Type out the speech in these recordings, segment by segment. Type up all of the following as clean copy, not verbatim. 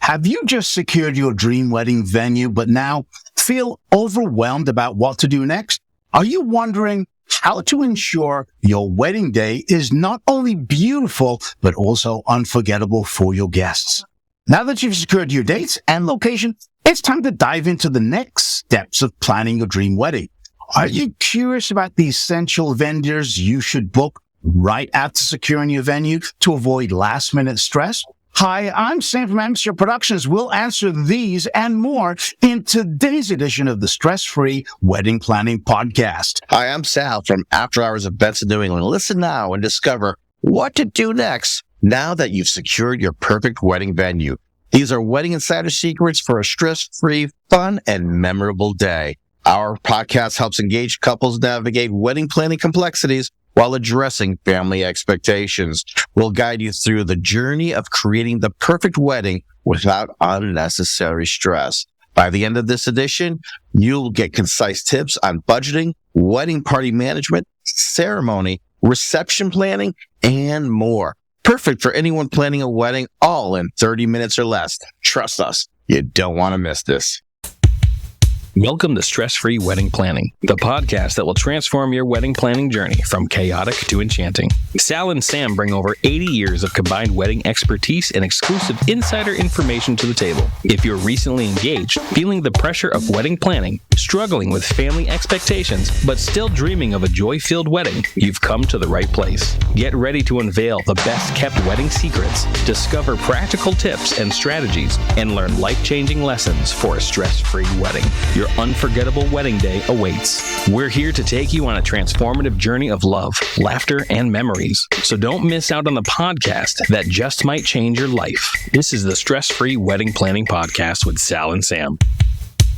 Have you just secured your dream wedding venue, but now feel overwhelmed about what to do next? Are you wondering how to ensure your wedding day is not only beautiful, but also unforgettable for your guests? Now that you've secured your dates and location, it's time to dive into the next steps of planning your dream wedding. Are you curious about the essential vendors you should book right after securing your venue to avoid last-minute stress? Hi, I'm Sam from Atmosphere Productions. We'll answer these and more in today's edition of the Stress-Free Wedding Planning Podcast. Hi, I'm Sal from After Hours Events in New England. Listen now and discover what to do next now that you've secured your perfect wedding venue. These are Wedding Insider secrets for a stress-free, fun, and memorable day. Our podcast helps engaged couples navigate wedding planning complexities while addressing family expectations. We'll guide you through the journey of creating the perfect wedding without unnecessary stress. By the end of this edition, you'll get concise tips on budgeting, wedding party management, ceremony, reception planning, and more. Perfect for anyone planning a wedding, all in 30 minutes or less. Trust us, you don't want to miss this. Welcome to Stress-Free Wedding Planning, the podcast that will transform your wedding planning journey from chaotic to enchanting. Sal and Sam bring over 80 years of combined wedding expertise and exclusive insider information to the table. If you're recently engaged, feeling the pressure of wedding planning, struggling with family expectations, but still dreaming of a joy-filled wedding, you've come to the right place. Get ready to unveil the best-kept wedding secrets, discover practical tips and strategies, and learn life-changing lessons for a stress-free wedding. Your unforgettable wedding day awaits. We're here to take you on a transformative journey of love, laughter, and memories. So don't miss out on the podcast that just might change your life. This is the Stress-Free Wedding Planning Podcast with Sal and Sam.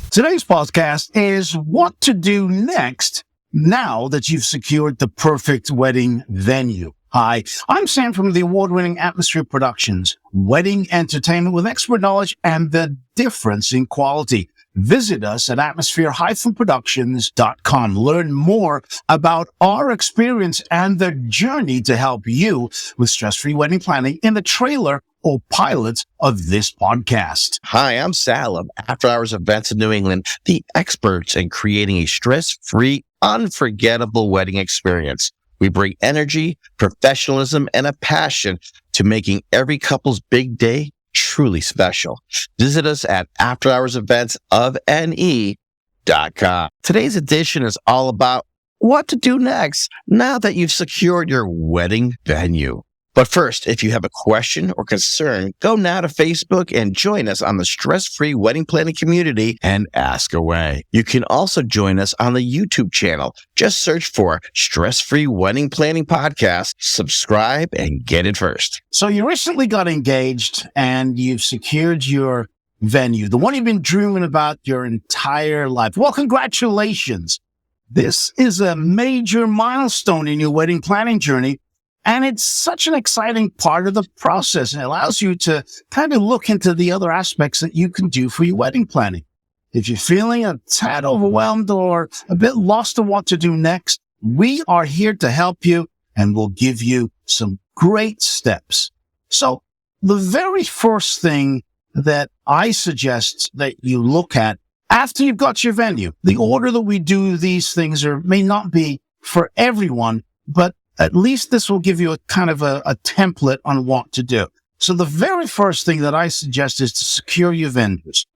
Today's podcast is what to do next now that you've secured the perfect wedding venue. Hi, I'm Sam from the award-winning Atmosphere Productions, wedding entertainment with expert knowledge and the difference in quality. Visit us at atmosphere-productions.com. Learn more about our experience and the journey to help you with stress-free wedding planning in the trailer or pilot of this podcast. Hi, I'm Sal of After Hours Events in New England, the experts in creating a stress-free, unforgettable wedding experience. We bring energy, professionalism, and a passion to making every couple's big day truly special. Visit us at afterhoursevents.com. Today's edition is all about what to do next now that you've secured your wedding venue. But first, if you have a question or concern, go now to Facebook and join us on the Stress-Free Wedding Planning community and ask away. You can also join us on the YouTube channel. Just search for Stress-Free Wedding Planning Podcast, subscribe, and get it first. So you recently got engaged and you've secured your venue, the one you've been dreaming about your entire life. Well, congratulations. This is a major milestone in your wedding planning journey. And it's such an exciting part of the process. And it allows you to kind of look into the other aspects that you can do for your wedding planning. If you're feeling a tad overwhelmed or a bit lost on what to do next, we are here to help you and we'll give you some great steps. So the very first thing that I suggest that you look at after you've got your venue, the order that we do these things may not be for everyone, but at least this will give you a kind of a template on what to do. So the very first thing that I suggest is to secure your vendors.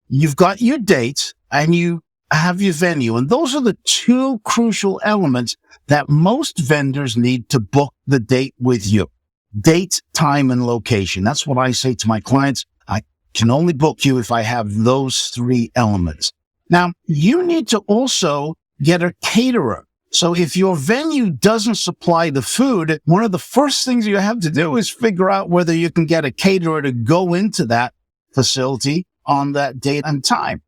You've got your date and you have your venue. And those are the two crucial elements that most vendors need to book the date with you. Date, time, and location. That's what I say to my clients. I can only book you if I have those three elements. Now, you need to also get a caterer. So if your venue doesn't supply the food, one of the first things you have to do is figure out whether you can get a caterer to go into that facility on that date and time.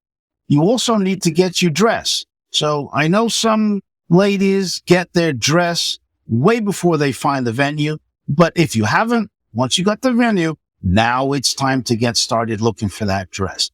You also need to get your dress. So I know some ladies get their dress way before they find the venue, but if you haven't, once you got the venue, now it's time to get started looking for that dress.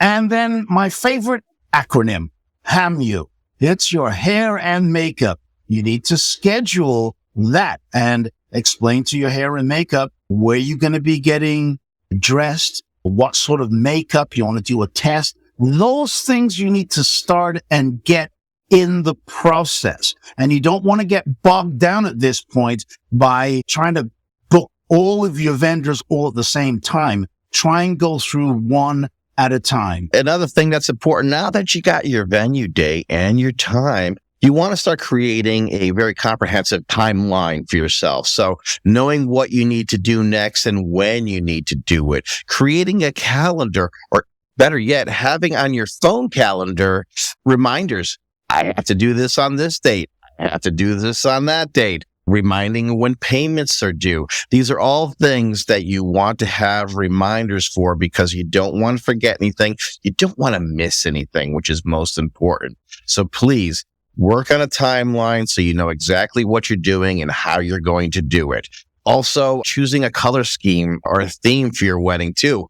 And then my favorite acronym, HAMU. It's your hair and makeup. You need to schedule that and explain to your hair and makeup where you're going to be getting dressed, what sort of makeup you want to do, a test. Those things you need to start and get in the process. And you don't want to get bogged down at this point by trying to book all of your vendors all at the same time. Try and go through one at a time. Another thing that's important, now that you got your venue date and your time, you want to start creating a very comprehensive timeline for yourself. So knowing what you need to do next and when you need to do it, creating a calendar, or better yet, having on your phone calendar reminders. I have to do this on this date. I have to do this on that date. Reminding when payments are due. These are all things that you want to have reminders for, because you don't want to forget anything. You don't want to miss anything, which is most important. So please work on a timeline so you know exactly what you're doing and how you're going to do it. Also, choosing a color scheme or a theme for your wedding too.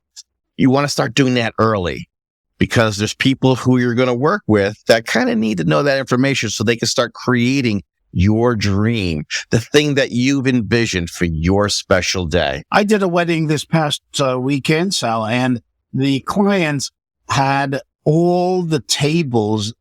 You want to start doing that early, because there's people who you're going to work with that kind of need to know that information so they can start creating your dream, the thing that you've envisioned for your special day. I did a wedding this past weekend, Sal, and the clients had all the tables,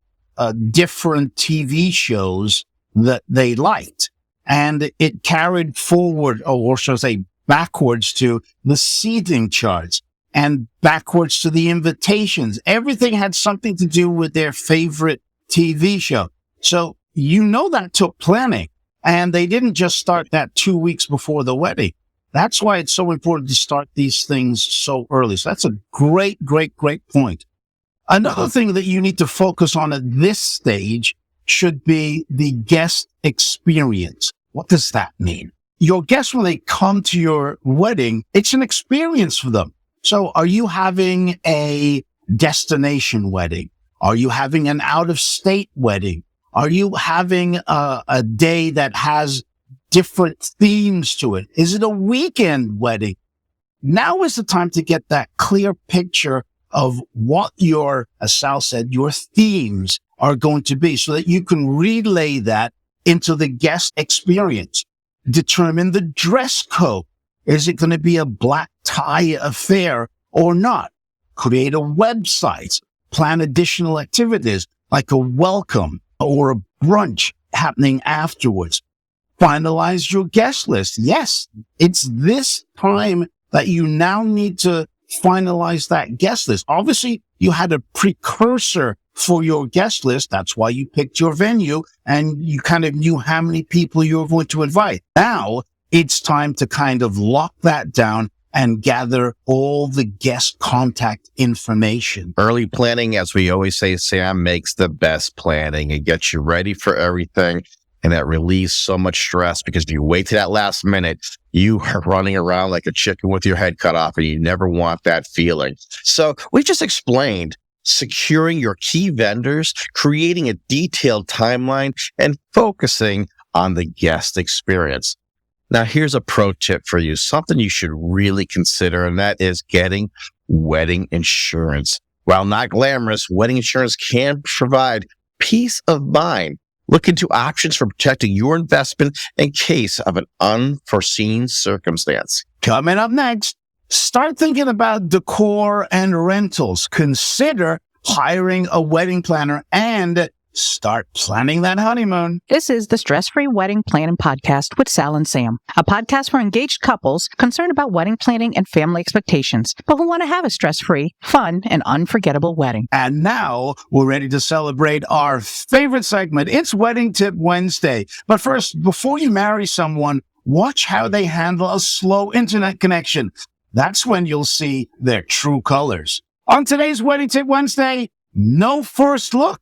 different TV shows that they liked. And it carried forward, or shall I say backwards, to the seating charts and backwards to the invitations. Everything had something to do with their favorite TV show. So that took planning, and they didn't just start that 2 weeks before the wedding. That's why it's so important to start these things so early. So that's a great, great, great point. Another thing that you need to focus on at this stage should be the guest experience. What does that mean? Your guests, when they come to your wedding, it's an experience for them. So are you having a destination wedding? Are you having an out-of-state wedding? Are you having a day that has different themes to it? Is it a weekend wedding? Now is the time to get that clear picture of what your, as Sal said, your themes are going to be, so that you can relay that into the guest experience. Determine the dress code. Is it going to be a black tie affair or not? Create a website. Plan additional activities like a welcome or a brunch happening afterwards. Finalize your guest list. Yes, it's this time that you now need to finalize that guest list. Obviously, you had a precursor for your guest list. That's why you picked your venue, and you kind of knew how many people you were going to invite. Now it's time to kind of lock that down and gather all the guest contact information. Early planning, as we always say, Sam, makes the best planning. It gets you ready for everything, and that relieves so much stress, because if you wait to that last minute, you are running around like a chicken with your head cut off, and you never want that feeling. So we just explained securing your key vendors, creating a detailed timeline, and focusing on the guest experience. Now, here's a pro tip for you, something you should really consider, and that is getting wedding insurance. While not glamorous, wedding insurance can provide peace of mind. Look into options for protecting your investment in case of an unforeseen circumstance. Coming up next, start thinking about decor and rentals. Consider hiring a wedding planner and start planning that honeymoon. This is the Stress-Free Wedding Planning Podcast with Sal and Sam, a podcast for engaged couples concerned about wedding planning and family expectations, but who want to have a stress-free, fun, and unforgettable wedding. And now we're ready to celebrate our favorite segment. It's Wedding Tip Wednesday. But first, before you marry someone, watch how they handle a slow internet connection. That's when you'll see their true colors. On today's Wedding Tip Wednesday, no first look.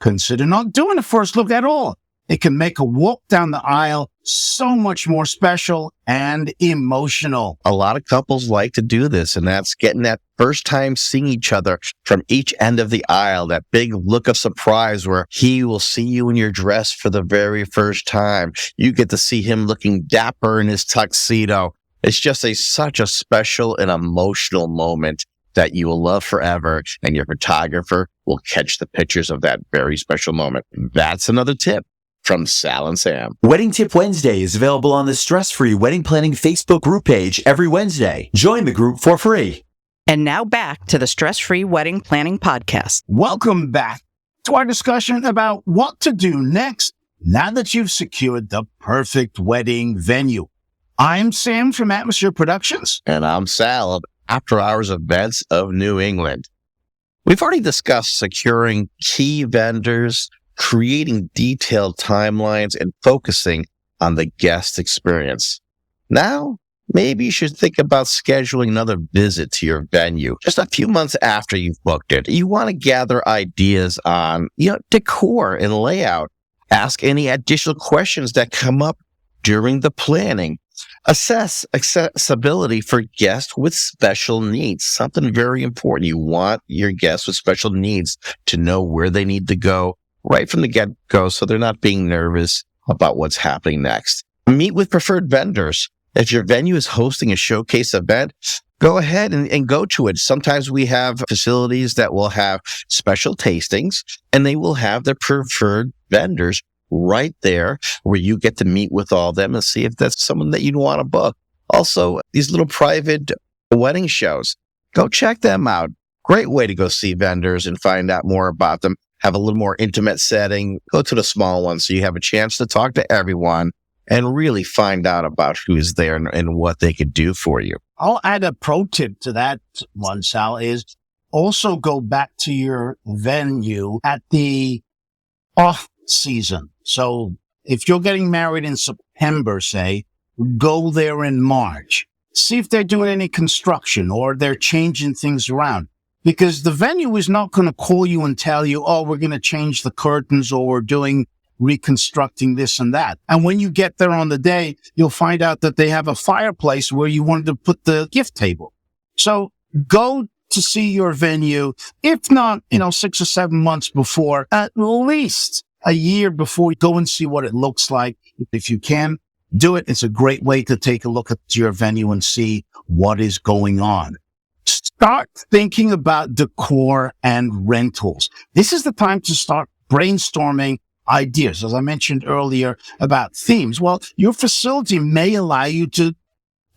Consider not doing a first look at all. It can make a walk down the aisle so much more special and emotional. A lot of couples like to do this, and that's getting that first time seeing each other from each end of the aisle, that big look of surprise where he will see you in your dress for the very first time. You get to see him looking dapper in his tuxedo. It's just such a special and emotional moment that you will love forever, and your photographer will catch the pictures of that very special moment. That's another tip from Sal and Sam. Wedding Tip Wednesday is available on the Stress-Free Wedding Planning Facebook group page every Wednesday. Join the group for free. And now back to the Stress-Free Wedding Planning Podcast. Welcome back to our discussion about what to do next now that you've secured the perfect wedding venue. I'm Sam from Atmosphere Productions. And I'm Sal of After Hours Events of New England. We've already discussed securing key vendors, creating detailed timelines, and focusing on the guest experience. Now, maybe you should think about scheduling another visit to your venue just a few months after you've booked it. You want to gather ideas on, decor and layout. Ask any additional questions that come up during the planning. Assess accessibility for guests with special needs. Something very important. You want your guests with special needs to know where they need to go right from the get-go so they're not being nervous about what's happening next. Meet with preferred vendors. If your venue is hosting a showcase event, go ahead and go to it. Sometimes we have facilities that will have special tastings, and they will have their preferred vendors right there where you get to meet with all of them and see if that's someone that you'd want to book. Also, these little private wedding shows, go check them out. Great way to go see vendors and find out more about them. Have a little more intimate setting. Go to the small ones so you have a chance to talk to everyone and really find out about who is there and what they could do for you. I'll add a pro tip to that one, Sal, is also go back to your venue at the off season. So if you're getting married in September, say, go there in March. See if they're doing any construction or they're changing things around. Because the venue is not going to call you and tell you, oh, we're going to change the curtains or we're doing reconstructing this and that. And when you get there on the day, you'll find out that they have a fireplace where you wanted to put the gift table. So go to see your venue, if not, 6 or 7 months before, at least a year before, go and see what it looks like. If you can do it, it's a great way to take a look at your venue and see what is going on. Start thinking about decor and rentals. This is the time to start brainstorming ideas, as I mentioned earlier, about themes. Well, your facility may allow you to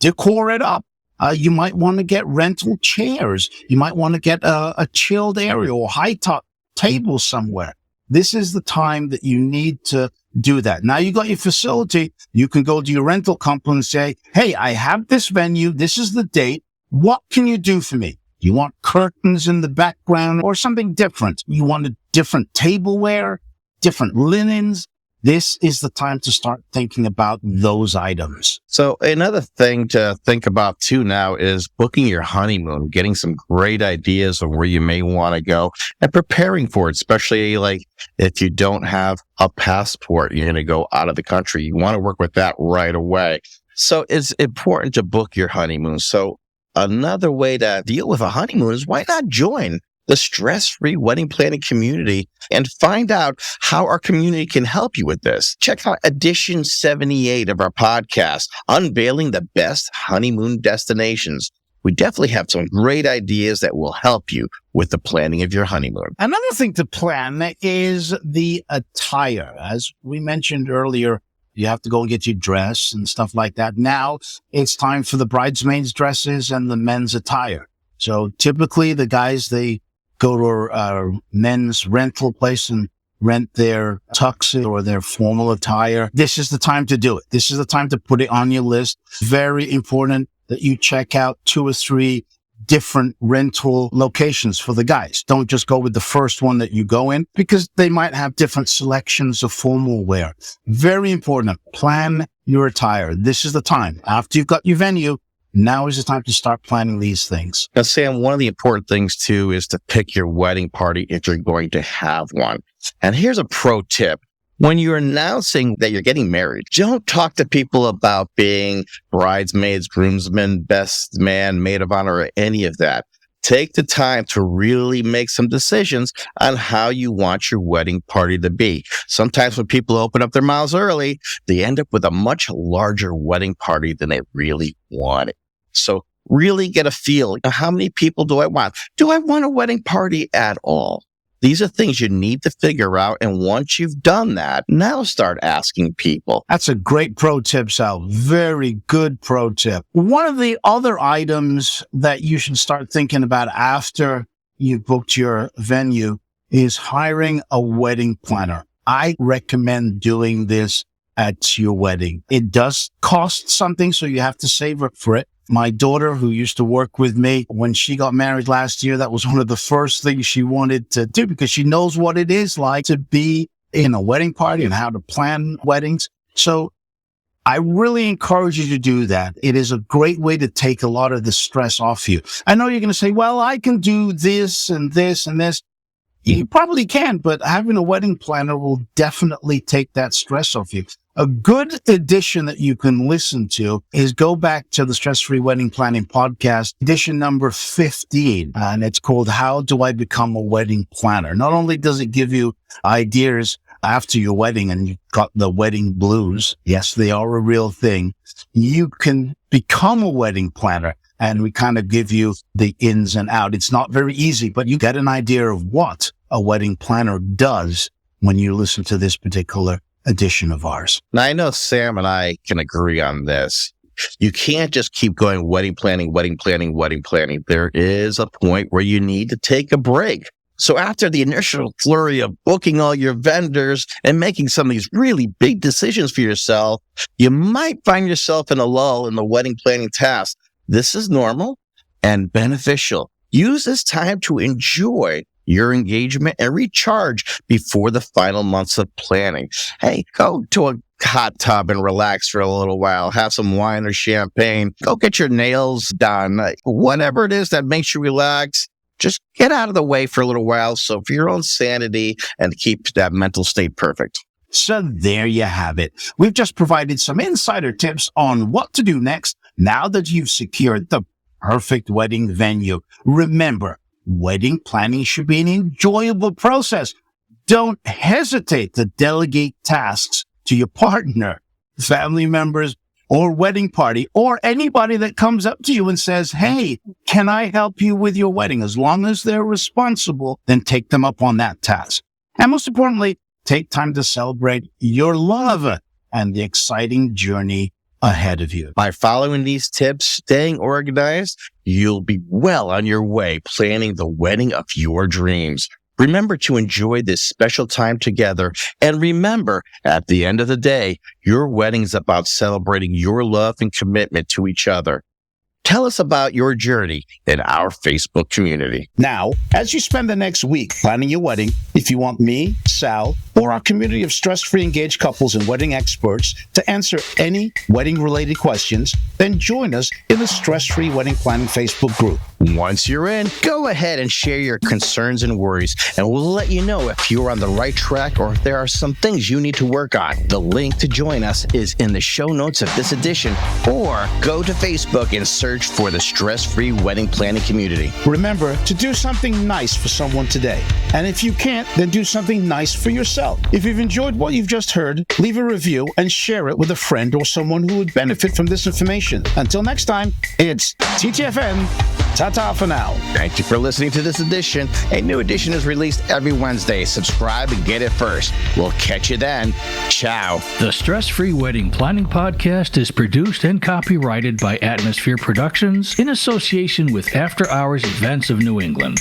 decor it up. You might want to get rental chairs. You might want to get a chilled area or high-top table somewhere. This is the time that you need to do that. Now you got your facility. You can go to your rental company and say, hey, I have this venue. This is the date. What can you do for me? You want curtains in the background or something different? You want a different tableware? Different linens. This is the time to start thinking about those items. So another thing to think about too now is booking your honeymoon, getting some great ideas of where you may want to go and preparing for it, especially like if you don't have a passport, you're going to go out of the country. You want to work with that right away. So it's important to book your honeymoon. So another way to deal with a honeymoon is why not join the stress-free wedding planning community and find out how our community can help you with this. Check out edition 78 of our podcast, Unveiling the Best Honeymoon Destinations. We definitely have some great ideas that will help you with the planning of your honeymoon. Another thing to plan is the attire. As we mentioned earlier, you have to go and get your dress and stuff like that. Now it's time for the bridesmaids' dresses and the men's attire. So typically the guys, they go to a men's rental place and rent their tuxedo or their formal attire. This is the time to do it. This is the time to put it on your list. Very important that you check out 2 or 3 different rental locations for the guys. Don't just go with the first one that you go in because they might have different selections of formal wear. Very important. Plan your attire. This is the time. After you've got your venue, now is the time to start planning these things. Now, Sam, one of the important things too is to pick your wedding party if you're going to have one. And here's a pro tip. When you're announcing that you're getting married, don't talk to people about being bridesmaids, groomsmen, best man, maid of honor, or any of that. Take the time to really make some decisions on how you want your wedding party to be. Sometimes when people open up their mouths early, they end up with a much larger wedding party than they really wanted. So really get a feel. How many people do I want? Do I want a wedding party at all? These are things you need to figure out. And once you've done that, now start asking people. That's a great pro tip, Sal. Very good pro tip. One of the other items that you should start thinking about after you've booked your venue is hiring a wedding planner. I recommend doing this at your wedding. It does cost something, so you have to save up for it. My daughter, who used to work with me, when she got married last year, that was one of the first things she wanted to do because she knows what it is like to be in a wedding party and how to plan weddings. So I really encourage you to do that. It is a great way to take a lot of the stress off you. I know you're going to say, well, I can do this and this and this. You probably can, but having a wedding planner will definitely take that stress off you. A good edition that you can listen to is go back to the Stress-Free Wedding Planning Podcast, edition number 15, and it's called How Do I Become a Wedding Planner? Not only does it give you ideas after your wedding and you've got the wedding blues, yes, they are a real thing, you can become a wedding planner, and we kind of give you the ins and out. It's not very easy, but you get an idea of what a wedding planner does when you listen to this particular edition of ours. Now, I know Sam and I can agree on this. You can't just keep going wedding planning. There is a point where you need to take a break. So after the initial flurry of booking all your vendors and making some of these really big decisions for yourself, you might find yourself in a lull in the wedding planning task. This is normal and beneficial. Use this time to enjoy your engagement and recharge before the final months of planning. Hey, go to a hot tub and relax for a little while. Have some wine or champagne. Go get your nails done. Whatever it is that makes you relax, just get out of the way for a little while. So for your own sanity and keep that mental state perfect. So there you have it. We've just provided some insider tips on what to do next now that you've secured the perfect wedding venue. Remember, wedding planning should be an enjoyable process. Don't hesitate to delegate tasks to your partner, family members, or wedding party, or anybody that comes up to you and says, hey, can I help you with your wedding? As long as they're responsible, then take them up on that task. And most importantly, take time to celebrate your love and the exciting journey ahead of you. By following these tips, staying organized, you'll be well on your way planning the wedding of your dreams. Remember to enjoy this special time together. And remember, at the end of the day, your wedding is about celebrating your love and commitment to each other. Tell us about your journey in our Facebook community. Now, as you spend the next week planning your wedding, if you want me, Sal, or our community of stress-free engaged couples and wedding experts to answer any wedding-related questions, then join us in the Stress-Free Wedding Planning Facebook group. Once you're in, go ahead and share your concerns and worries, and we'll let you know if you're on the right track or if there are some things you need to work on. The link to join us is in the show notes of this edition, or go to Facebook and search for the Stress-Free Wedding Planning Community. Remember to do something nice for someone today. And if you can't, then do something nice for yourself. If you've enjoyed what you've just heard, leave a review and share it with a friend or someone who would benefit from this information. Until next time, it's TTFN. Ta-ta for now. Thank you for listening to this edition. A new edition is released every Wednesday. Subscribe and get it first. We'll catch you then. Ciao. The Stress-Free Wedding Planning Podcast is produced and copyrighted by Atmosphere Productions in association with After Hours Events of New England.